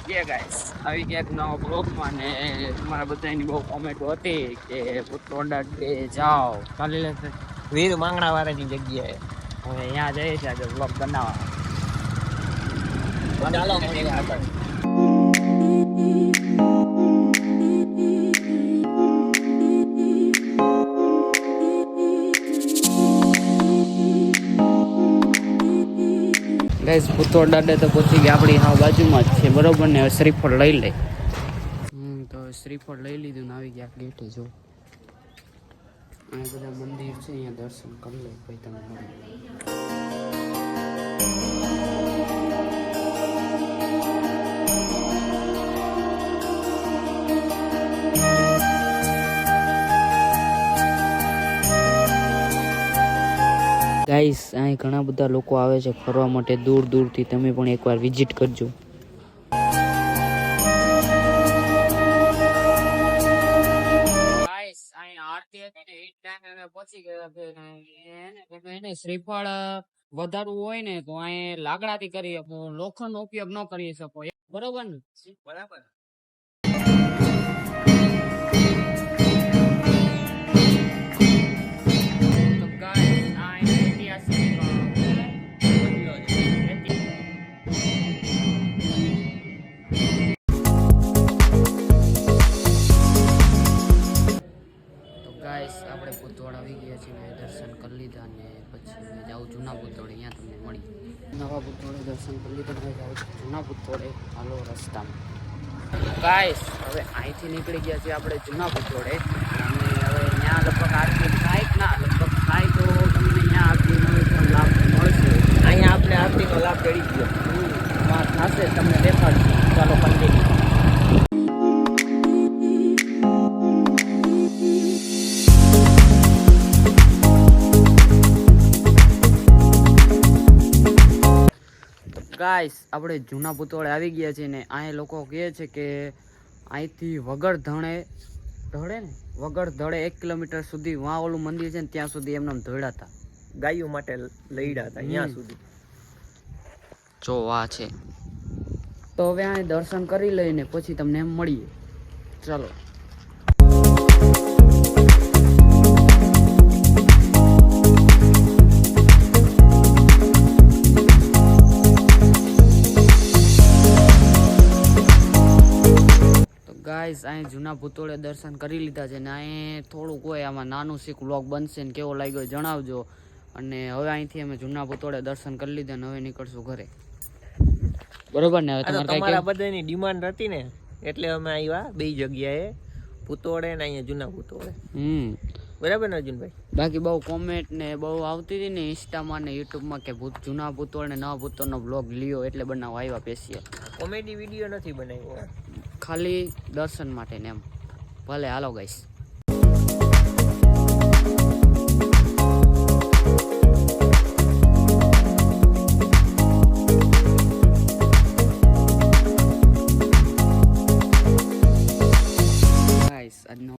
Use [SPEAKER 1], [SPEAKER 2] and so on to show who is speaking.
[SPEAKER 1] guys આવી ગયા એક નવા બ્લોગમાં ને તમારા બધાની બહુ કોમેન્ટ હતી કે પુત્રોડા ડે જાઓ ચાલી લેશે
[SPEAKER 2] વીર માંગણા વાળાની જગ્યાએ
[SPEAKER 1] હવે અહીંયા જઈએ છીએ આજે બ્લોગ બનાવવા
[SPEAKER 2] ચાલો મળીએ આગળ
[SPEAKER 1] ગાઈસ પુત્રોડા ડે તો પહોંચી ગયા આપણી હા બાજુમાં જ છે બરોબર ને શ્રીફળ લઈ લે તો શ્રીફળ લઈ લીધું ને આવી ગયા ગેટે જો અહીંયા બધા મંદિર છે અહીંયા દર્શન કરી લે પછી તમે ગાઈસ અહીં ઘણા બધા લોકો આવે છે ફરવા માટે દૂર દૂરથી તમે પણ એકવાર વિઝિટ કરજો ગાઈસ અહીં આરતી હતી એ ટાઈમે અમે પહોંચી ગયા એને શ્રીફળ વધારવું હોય ને તો અહીં લાકડાથી કરી શકો લોખંડનો ઉપયોગ ન કરી શકો બરોબર ને બરાબર આપણે પુતોડ આવી ગયા છીએ દર્શન કરી લીધા અને પછી જાઉં જૂના પુતોડ અહીંયા તમને મળી નવા પુતોડે દર્શન કરી લીધા હવે જાઉં જૂના પુતોડે હાલો રસ્તામાં ગાઈસ હવે અહીંથી નીકળી ગયા છીએ આપણે જૂના પુતોડે અને હવે ત્યાં લગભગ આરતી થાય ના લગભગ થાય તો તમને અહીંયા આરતીનો પણ લાભ મળશે
[SPEAKER 2] અહીંયા આપણે આરતીનો લાભ કરી ગયો
[SPEAKER 1] વાત થશે તમને દેખાડશું ચાલો કન્ટિન્યુ ગાઈસ આપણે જૂના પુતોળે આવી ગયા છીએ ને અહીં લોકો કહે છે કે અહીંથી વગર ધડે ને વગર ધડે 1 કિલોમીટર સુધી વાં ઓલું મંદિર છે ને ત્યાં સુધી એમને ધોળ્યા હતા
[SPEAKER 2] ગાયો માટે લઈડા હતા ત્યાં સુધી
[SPEAKER 1] જો આ છે તો હવે અહીં દર્શન કરી લઈને પછી તમને એમ મળીએ ચાલો ગાઈસ અહીં જૂના પુતોળે દર્શન કરી લીધા છે ને અહીં થોડુંક હોય આમાં નાનું શીખ વ્લોગ બનશે ને કેવો લાગ્યો જણાવજો અને હવે અહીંથી અમે જૂના પુતોળે દર્શન કરી લીધા ને હવે નીકળશું ઘરે બરોબર ને હવે
[SPEAKER 2] તમારા બધાની ડિમાન્ડ હતી ને એટલે અમે આવ્યા બે જગ્યાએ પુતોળે ને અહીંયા જૂના પુતોળે બરાબર ને અર્જુનભાઈ બાકી
[SPEAKER 1] બહુ કોમેન્ટ ને બહુ આવતી હતી ને ઇન્સ્ટામાં ને યુટ્યુબમાં કે જૂના પુતોળ ને નવા પુતોળનો બ્લોગ લ્યો એટલે બનાવવા આવ્યા સ્પેશિયલ
[SPEAKER 2] કોમેડી વિડીયો નથી બનાવ્યો
[SPEAKER 1] ખાલી દર્શન માટે ને એમ ભલે હાલો ગાઈસ